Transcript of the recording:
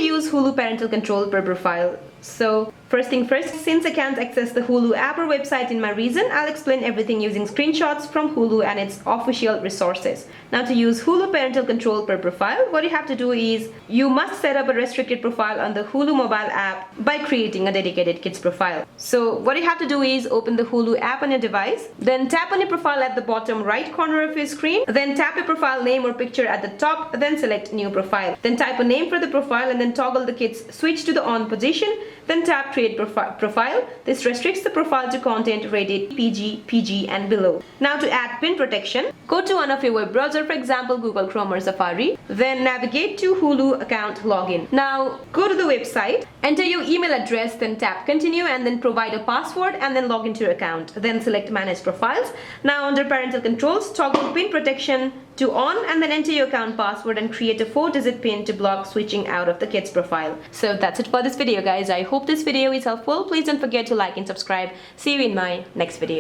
use Hulu parental control per profile. So first thing first, since I can't access the Hulu app or website in my region, I'll explain everything using screenshots from Hulu and its official resources. Now to use Hulu parental control per profile, what you have to do is you must set up a restricted profile on the Hulu mobile app by creating a dedicated kids profile. So what you have to do is open the Hulu app on your device, then tap on your profile at the bottom right corner of your screen, then tap your profile name or picture at the top, then select new profile. Then type a name for the profile and then toggle the kids switch to the on position. Then tap create profile. This restricts the profile to content rated PG and below. Now to add pin protection, go to one of your web browser, for example Google Chrome or Safari. Then navigate to Hulu account login. Now go to the website, enter your email address, then tap continue and then provide a password and then log into your account. Then select manage profiles. Now under parental controls, toggle pin protection to on and then enter your account password and create a 4-digit pin to block switching out of the kids profile. So that's it for this video guys. I hope this video is helpful. Please don't forget to like and subscribe. See you in my next video.